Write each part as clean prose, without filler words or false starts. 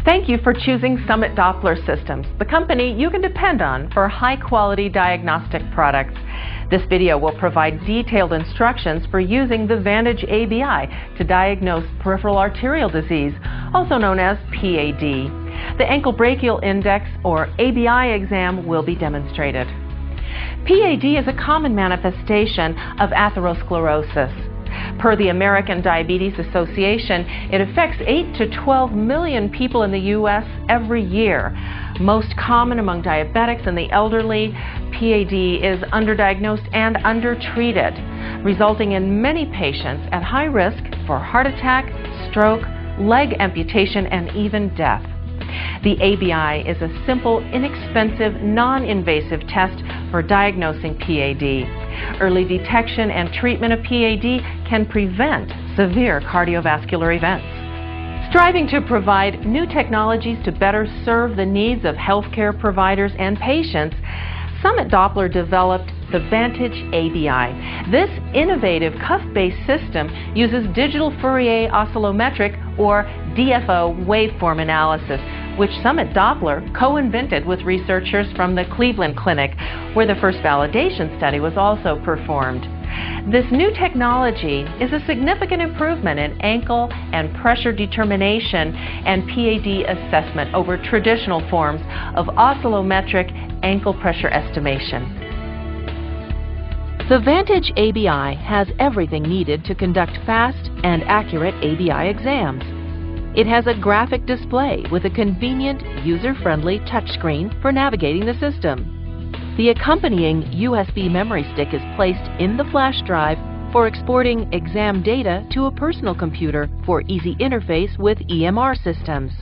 Thank you for choosing Summit Doppler Systems, the company you can depend on for high-quality diagnostic products. This video will provide detailed instructions for using the Vantage ABI to diagnose peripheral arterial disease, also known as PAD. The ankle brachial index, or ABI exam, will be demonstrated. PAD is a common manifestation of atherosclerosis. Per the American Diabetes Association, it affects 8 to 12 million people in the U.S. every year. Most common among diabetics and the elderly, PAD is underdiagnosed and undertreated, resulting in many patients at high risk for heart attack, stroke, leg amputation, and even death. The ABI is a simple, inexpensive, non-invasive test for diagnosing PAD. Early detection and treatment of PAD can prevent severe cardiovascular events. Striving to provide new technologies to better serve the needs of healthcare providers and patients, Summit Doppler developed the Vantage ABI. This innovative cuff-based system uses digital Fourier oscillometric, or DFO, waveform analysis, which Summit Doppler co-invented with researchers from the Cleveland Clinic, where the first validation study was also performed. This new technology is a significant improvement in ankle and pressure determination and PAD assessment over traditional forms of oscillometric ankle pressure estimation. The Vantage ABI has everything needed to conduct fast and accurate ABI exams. It has a graphic display with a convenient, user-friendly touchscreen for navigating the system. The accompanying USB memory stick is placed in the flash drive for exporting exam data to a personal computer for easy interface with EMR systems.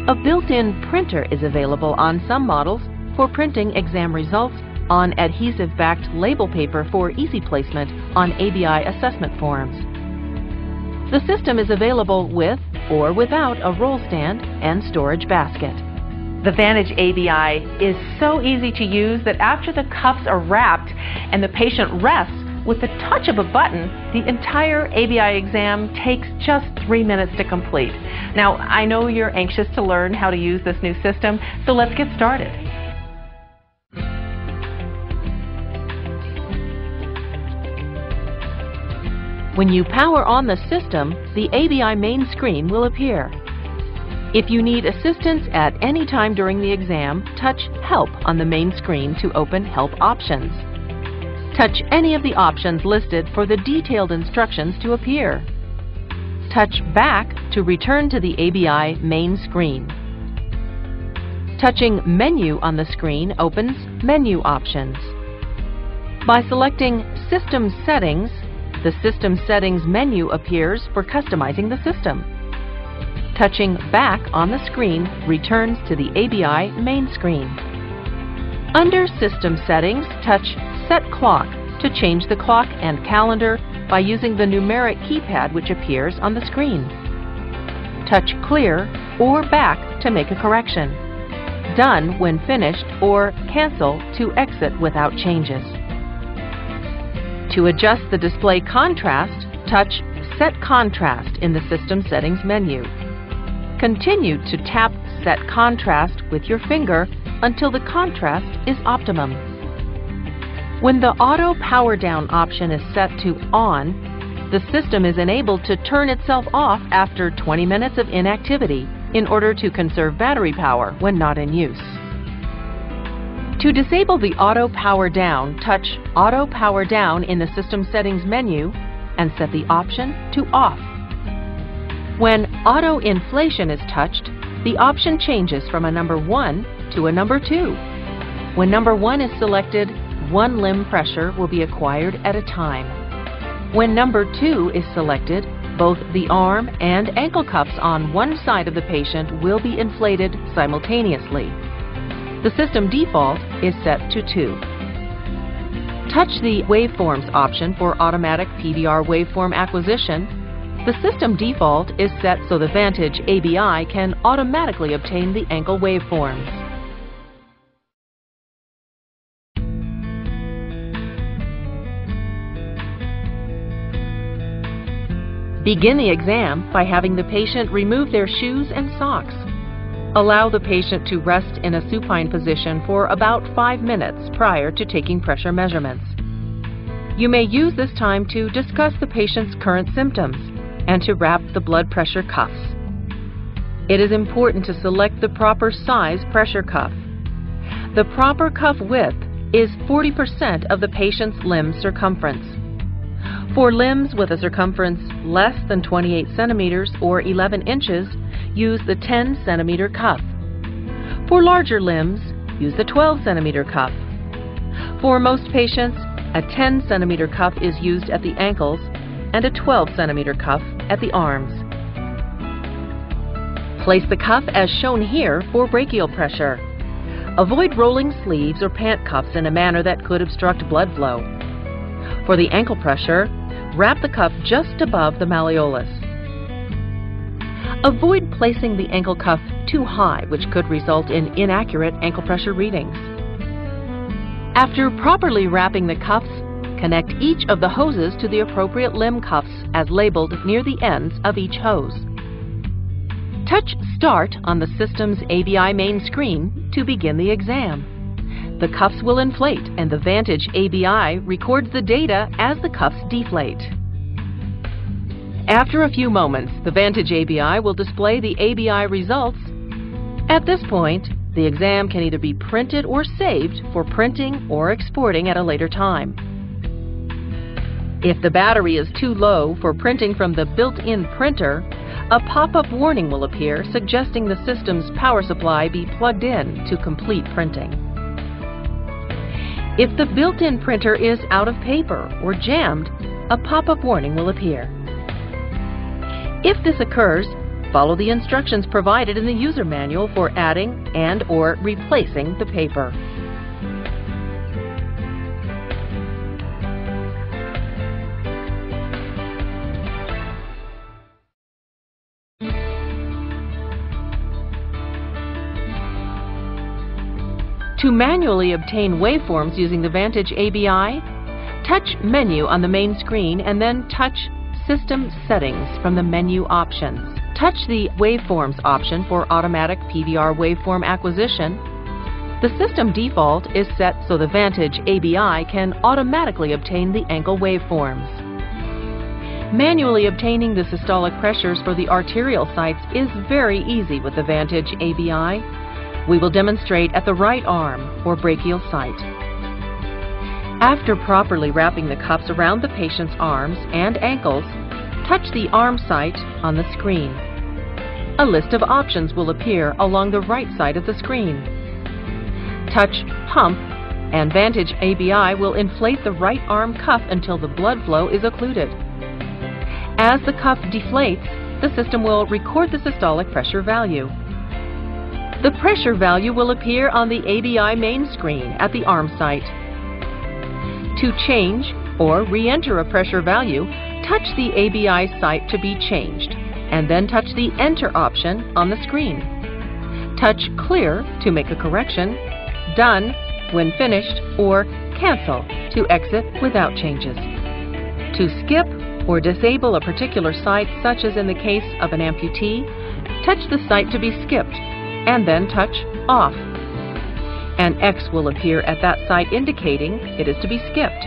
A built-in printer is available on some models for printing exam results on adhesive-backed label paper for easy placement on ABI assessment forms. The system is available with or without a roll stand and storage basket. The Vantage ABI is so easy to use that after the cuffs are wrapped and the patient rests, with the touch of a button, the entire ABI exam takes just 3 minutes to complete. Now, I know you're anxious to learn how to use this new system, so let's get started. When you power on the system, the ABI main screen will appear. If you need assistance at any time during the exam, touch Help on the main screen to open Help options. Touch any of the options listed for the detailed instructions to appear. Touch Back to return to the ABI main screen. Touching Menu on the screen opens Menu options. By selecting System Settings, the System Settings menu appears for customizing the system. Touching Back on the screen returns to the ABI main screen. Under System Settings, touch Set Clock to change the clock and calendar by using the numeric keypad which appears on the screen. Touch Clear or Back to make a correction. Done when finished, or Cancel to exit without changes. To adjust the display contrast, touch Set Contrast in the System Settings menu. Continue to tap Set Contrast with your finger until the contrast is optimum. When the Auto Power Down option is set to On, the system is enabled to turn itself off after 20 minutes of inactivity in order to conserve battery power when not in use. To disable the Auto Power Down, touch Auto Power Down in the System Settings menu and set the option to Off. When Auto Inflation is touched, the option changes from a number 1 to a number 2. When number 1 is selected, one limb pressure will be acquired at a time. When number 2 is selected, both the arm and ankle cuffs on one side of the patient will be inflated simultaneously. The system default is set to 2. Touch the Waveforms option for automatic PDR waveform acquisition. The system default is set so the Vantage ABI can automatically obtain the ankle waveforms. Begin the exam by having the patient remove their shoes and socks. Allow the patient to rest in a supine position for about 5 minutes prior to taking pressure measurements. You may use this time to discuss the patient's current symptoms and to wrap the blood pressure cuffs. It is important to select the proper size pressure cuff. The proper cuff width is 40% of the patient's limb circumference. For limbs with a circumference less than 28 centimeters or 11 inches, use the 10 centimeter cuff. For larger limbs, use the 12 centimeter cuff. For most patients, a 10 centimeter cuff is used at the ankles and a 12 centimeter cuff at the arms. Place the cuff as shown here for brachial pressure. Avoid rolling sleeves or pant cuffs in a manner that could obstruct blood flow. For the ankle pressure, wrap the cuff just above the malleolus. Avoid placing the ankle cuff too high, which could result in inaccurate ankle pressure readings. After properly wrapping the cuffs, connect each of the hoses to the appropriate limb cuffs as labeled near the ends of each hose. Touch Start on the system's ABI main screen to begin the exam. The cuffs will inflate and the Vantage ABI records the data as the cuffs deflate. After a few moments, the Vantage ABI will display the ABI results. At this point, the exam can either be printed or saved for printing or exporting at a later time. If the battery is too low for printing from the built-in printer, a pop-up warning will appear suggesting the system's power supply be plugged in to complete printing. If the built-in printer is out of paper or jammed, a pop-up warning will appear. If this occurs, follow the instructions provided in the user manual for adding and/or replacing the paper. To manually obtain waveforms using the Vantage ABI, touch Menu on the main screen and then touch System Settings from the menu options. Touch the Waveforms option for automatic PVR waveform acquisition. The system default is set so the Vantage ABI can automatically obtain the ankle waveforms. Manually obtaining the systolic pressures for the arterial sites is very easy with the Vantage ABI. We will demonstrate at the right arm or brachial site. After properly wrapping the cuffs around the patient's arms and ankles, touch the arm site on the screen. A list of options will appear along the right side of the screen. Touch Pump and Vantage ABI will inflate the right arm cuff until the blood flow is occluded. As the cuff deflates, the system will record the systolic pressure value. The pressure value will appear on the ABI main screen at the arm site. To change or re-enter a pressure value, touch the ABI site to be changed, and then touch the Enter option on the screen. Touch Clear to make a correction, Done when finished, or Cancel to exit without changes. To skip or disable a particular site, such as in the case of an amputee, touch the site to be skipped, and then touch Off. An X will appear at that site indicating it is to be skipped.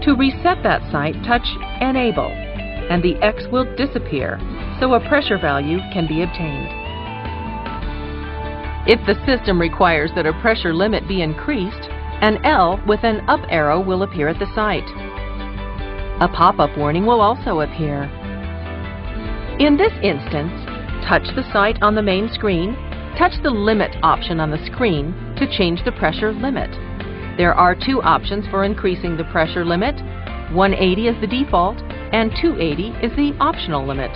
To reset that site, touch Enable, and the X will disappear, so a pressure value can be obtained. If the system requires that a pressure limit be increased, an L with an up arrow will appear at the site. A pop-up warning will also appear. In this instance, touch the site on the main screen, touch the Limit option on the screen to change the pressure limit. There are two options for increasing the pressure limit. 180 is the default and 280 is the optional limit.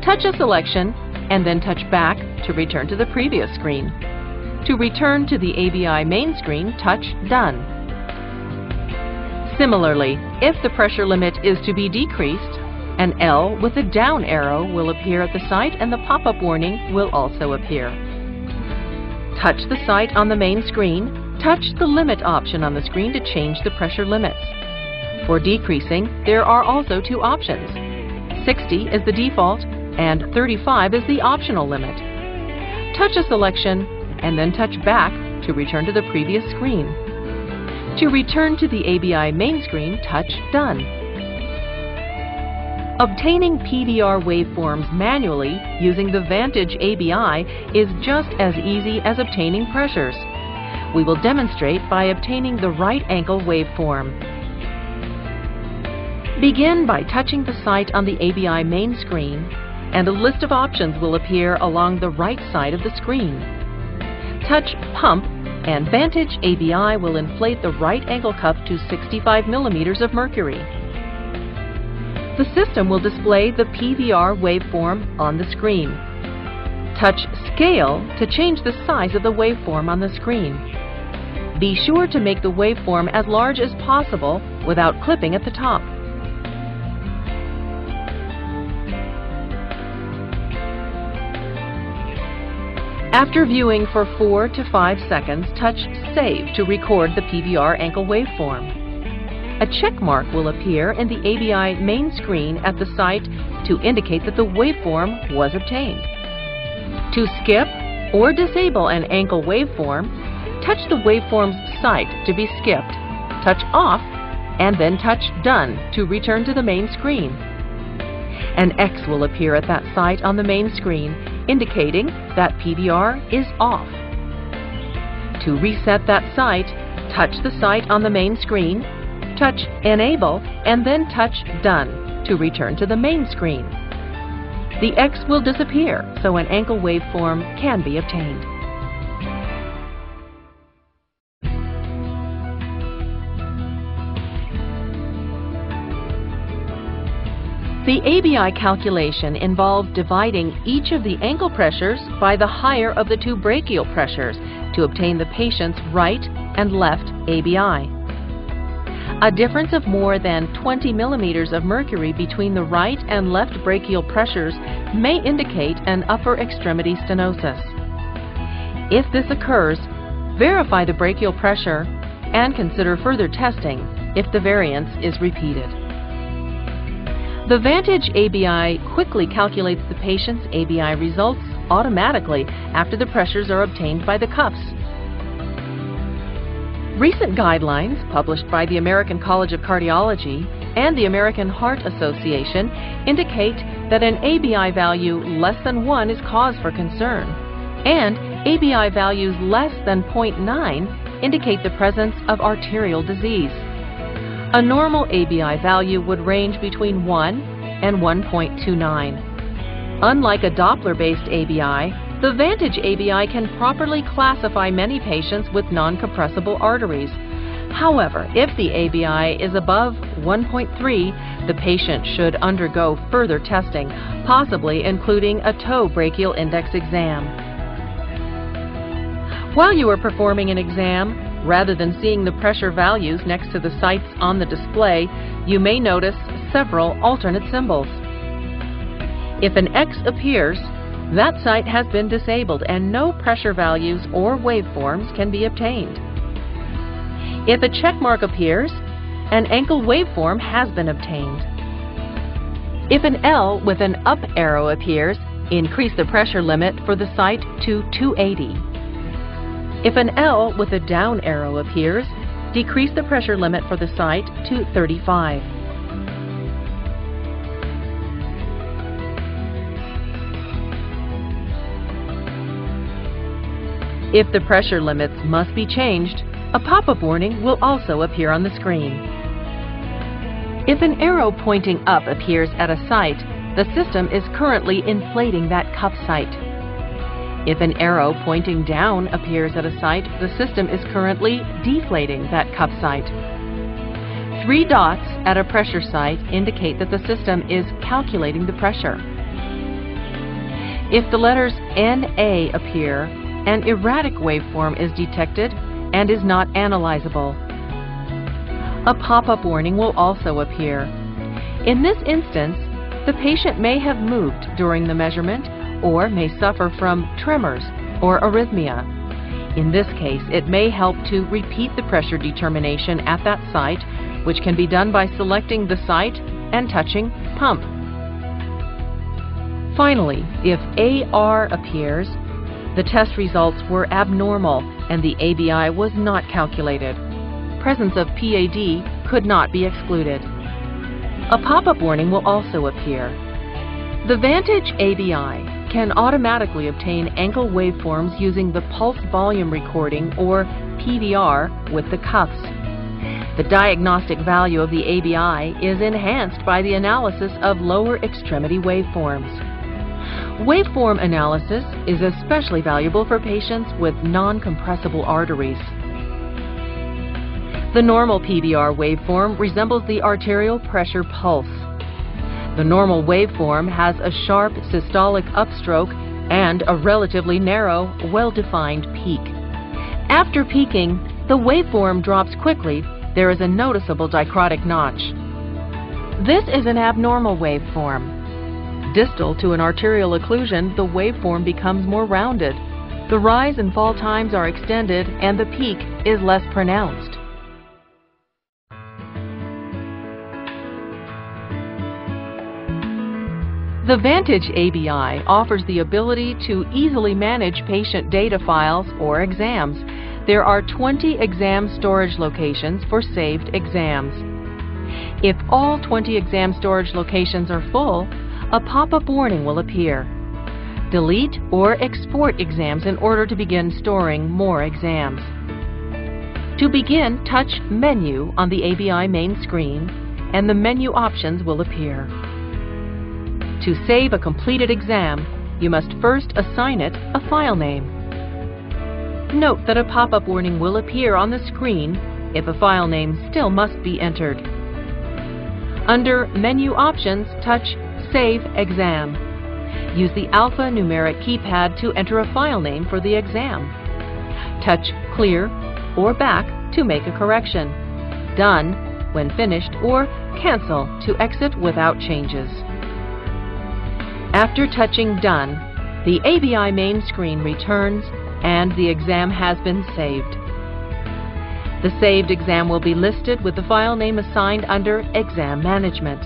Touch a selection and then touch back to return to the previous screen. To return to the ABI main screen, touch Done. Similarly, if the pressure limit is to be decreased, an L with a down arrow will appear at the site and the pop-up warning will also appear. Touch the site on the main screen, touch the Limit option on the screen to change the pressure limits. For decreasing, there are also two options. 60 is the default, and 35 is the optional limit. Touch a selection and then touch back to return to the previous screen. To return to the ABI main screen, touch Done. Obtaining PVR waveforms manually using the Vantage ABI is just as easy as obtaining pressures. We will demonstrate by obtaining the right ankle waveform. Begin by touching the site on the ABI main screen, and a list of options will appear along the right side of the screen. Touch Pump, and Vantage ABI will inflate the right ankle cup to 65 millimeters of mercury. The system will display the PVR waveform on the screen. Touch Scale to change the size of the waveform on the screen. Be sure to make the waveform as large as possible without clipping at the top. After viewing for 4 to 5 seconds, touch Save to record the PVR ankle waveform. A check mark will appear in the ABI main screen at the site to indicate that the waveform was obtained. To skip or disable an ankle waveform, touch the waveform's site to be skipped, touch Off, and then touch Done to return to the main screen. An X will appear at that site on the main screen, indicating that PVR is off. To reset that site, touch the site on the main screen, touch Enable, and then touch Done to return to the main screen. The X will disappear, so an ankle waveform can be obtained. The ABI calculation involves dividing each of the ankle pressures by the higher of the two brachial pressures to obtain the patient's right and left ABI. A difference of more than 20 millimeters of mercury between the right and left brachial pressures may indicate an upper extremity stenosis. If this occurs, verify the brachial pressure and consider further testing if the variance is repeated. The Vantage ABI quickly calculates the patient's ABI results automatically after the pressures are obtained by the cuffs. Recent guidelines published by the American College of Cardiology and the American Heart Association indicate that an ABI value less than 1 is cause for concern, and ABI values less than 0.9 indicate the presence of arterial disease. A normal ABI value would range between 1 and 1.29. Unlike a Doppler-based ABI, the Vantage ABI can properly classify many patients with non-compressible arteries. However, if the ABI is above 1.3, the patient should undergo further testing, possibly including a toe brachial index exam. While you are performing an exam, rather than seeing the pressure values next to the sites on the display, you may notice several alternate symbols. If an X appears, that site has been disabled and no pressure values or waveforms can be obtained. If a check mark appears, an ankle waveform has been obtained. If an L with an up arrow appears, increase the pressure limit for the site to 280. If an L with a down arrow appears, decrease the pressure limit for the site to 35. If the pressure limits must be changed, a pop-up warning will also appear on the screen. If an arrow pointing up appears at a site, the system is currently inflating that cuff site. If an arrow pointing down appears at a site, the system is currently deflating that cuff site. 3 dots at a pressure site indicate that the system is calculating the pressure. If the letters NA appear, an erratic waveform is detected and is not analyzable. A pop-up warning will also appear. In this instance, the patient may have moved during the measurement or may suffer from tremors or arrhythmia. In this case, it may help to repeat the pressure determination at that site, which can be done by selecting the site and touching Pump. Finally, if AR appears, the test results were abnormal and the ABI was not calculated. Presence of PAD could not be excluded. A pop-up warning will also appear. The Vantage ABI can automatically obtain ankle waveforms using the pulse volume recording, or PVR, with the cuffs. The diagnostic value of the ABI is enhanced by the analysis of lower extremity waveforms. Waveform analysis is especially valuable for patients with non-compressible arteries. The normal PVR waveform resembles the arterial pressure pulse. The normal waveform has a sharp systolic upstroke and a relatively narrow, well-defined peak. After peaking, the waveform drops quickly. There is a noticeable dichrotic notch. This is an abnormal waveform. Distal to an arterial occlusion, the waveform becomes more rounded. The rise and fall times are extended and the peak is less pronounced. The Vantage ABI offers the ability to easily manage patient data files or exams. There are 20 exam storage locations for saved exams. If all 20 exam storage locations are full, a pop-up warning will appear. Delete or export exams in order to begin storing more exams. To begin, touch Menu on the ABI main screen, and the menu options will appear. To save a completed exam, you must first assign it a file name. Note that a pop-up warning will appear on the screen if a file name still must be entered. Under Menu Options, touch Save Exam. Use the alphanumeric keypad to enter a file name for the exam. Touch Clear or Back to make a correction. Done when finished, or Cancel to exit without changes. After touching Done, the ABI main screen returns and the exam has been saved. The saved exam will be listed with the file name assigned under Exam Management.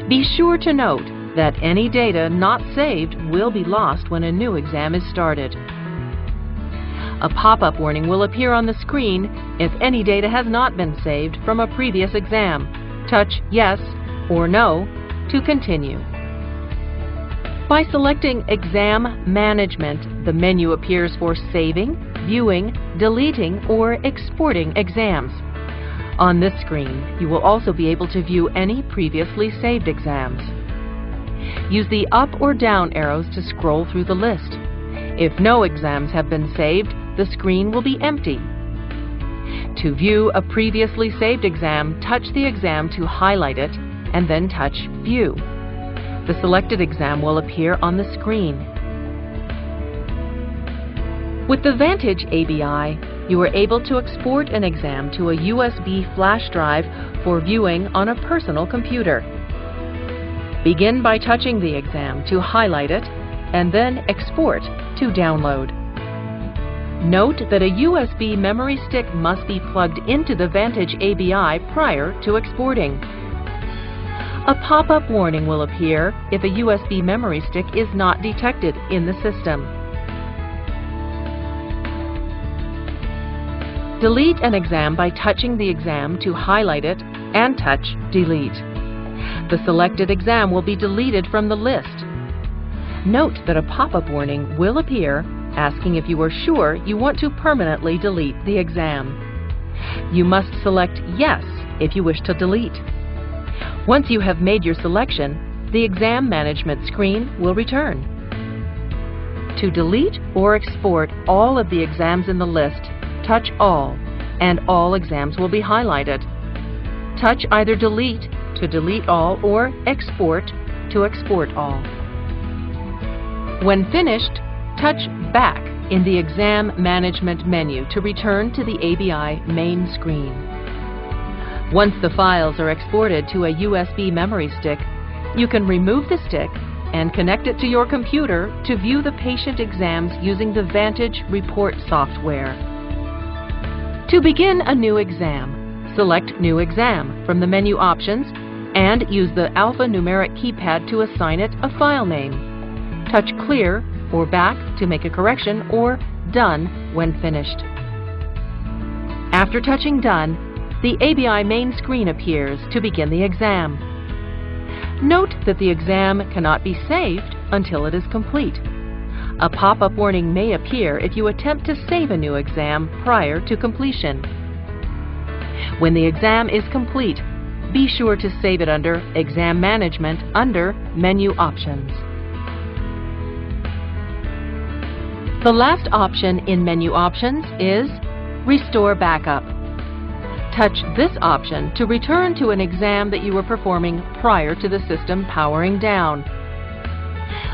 Be sure to note that any data not saved will be lost when a new exam is started. A pop-up warning will appear on the screen if any data has not been saved from a previous exam. Touch Yes or No to continue. By selecting Exam Management, the menu appears for saving, viewing, deleting, or exporting exams. On this screen, you will also be able to view any previously saved exams. Use the up or down arrows to scroll through the list. If no exams have been saved, the screen will be empty. To view a previously saved exam, touch the exam to highlight it, and then touch View. The selected exam will appear on the screen. With the Vantage ABI, you are able to export an exam to a USB flash drive for viewing on a personal computer. Begin by touching the exam to highlight it, and then Export to download. Note that a USB memory stick must be plugged into the Vantage ABI prior to exporting. A pop-up warning will appear if a USB memory stick is not detected in the system. Delete an exam by touching the exam to highlight it and touch Delete. The selected exam will be deleted from the list. Note that a pop-up warning will appear asking if you are sure you want to permanently delete the exam. You must select Yes if you wish to delete. Once you have made your selection, the exam management screen will return. To delete or export all of the exams in the list, touch All, and all exams will be highlighted. Touch either Delete to delete all or Export to export all. When finished, touch Back in the Exam Management menu to return to the ABI main screen. Once the files are exported to a USB memory stick, you can remove the stick and connect it to your computer to view the patient exams using the Vantage Report software. To begin a new exam, select New Exam from the menu options and use the alphanumeric keypad to assign it a file name. touch Clear or Back to make a correction, or Done when finished. After touching Done, the ABI main screen appears to begin the exam. Note that the exam cannot be saved until it is complete. A pop-up warning may appear if you attempt to save a new exam prior to completion. When the exam is complete, be sure to save it under Exam Management under Menu Options. The last option in Menu Options is Restore Backup. Touch this option to return to an exam that you were performing prior to the system powering down.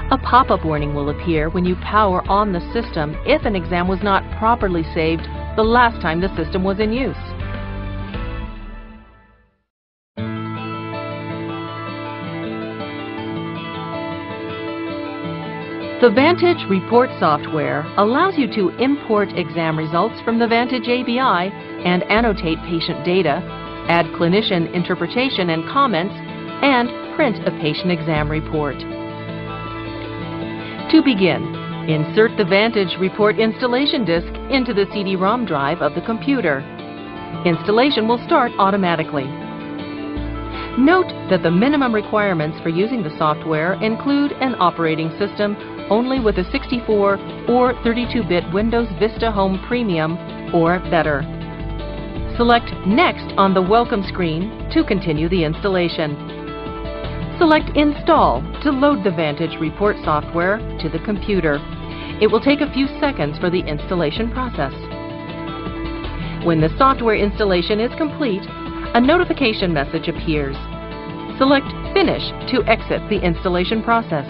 A pop-up warning will appear when you power on the system if an exam was not properly saved the last time the system was in use. The Vantage Report software allows you to import exam results from the Vantage ABI and annotate patient data, add clinician interpretation and comments, and print a patient exam report. To begin, insert the Vantage Report installation disk into the CD-ROM drive of the computer. Installation will start automatically. Note that the minimum requirements for using the software include an operating system only with a 64 or 32-bit Windows Vista Home Premium or better. Select Next on the Welcome screen to continue the installation. Select Install to load the Vantage Report software to the computer. It will take a few seconds for the installation process. When the software installation is complete, a notification message appears. Select Finish to exit the installation process.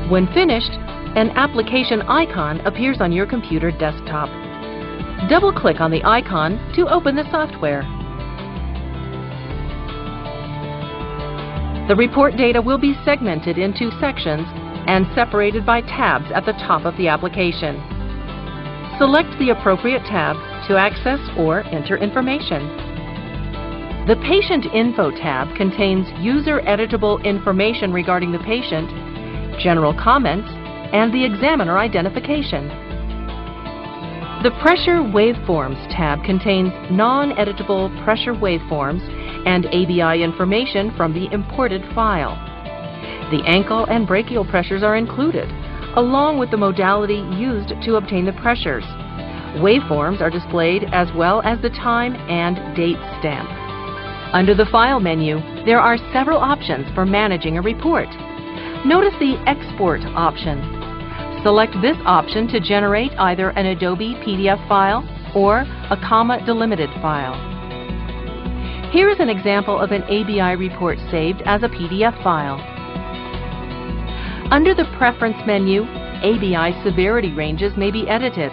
When finished, an application icon appears on your computer desktop. Double-click on the icon to open the software. The report data will be segmented into sections and separated by tabs at the top of the application. Select the appropriate tab to access or enter information. The Patient Info tab contains user-editable information regarding the patient, general comments, and the examiner identification. The Pressure Waveforms tab contains non-editable pressure waveforms and ABI information from the imported file. The ankle and brachial pressures are included, along with the modality used to obtain the pressures. Waveforms are displayed as well as the time and date stamp. Under the File menu, there are several options for managing a report. Notice the Export option. Select this option to generate either an Adobe PDF file or a comma-delimited file. Here is an example of an ABI report saved as a PDF file. Under the Preference menu, ABI severity ranges may be edited.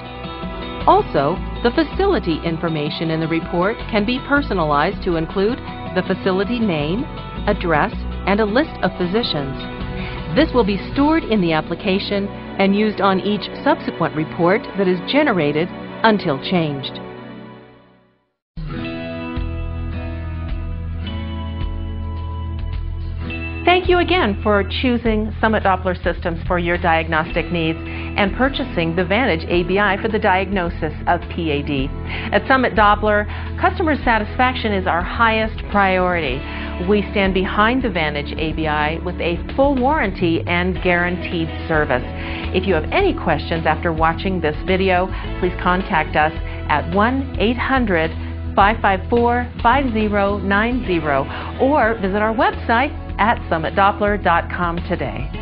Also, the facility information in the report can be personalized to include the facility name, address, and a list of physicians. This will be stored in the application and used on each subsequent report that is generated until changed. Thank you again for choosing Summit Doppler Systems for your diagnostic needs and purchasing the Vantage ABI for the diagnosis of PAD. At Summit Doppler, customer satisfaction is our highest priority. We stand behind the Vantage ABI with a full warranty and guaranteed service. If you have any questions after watching this video, please contact us at 1-800-554-5090 or visit our website at summitdoppler.com today.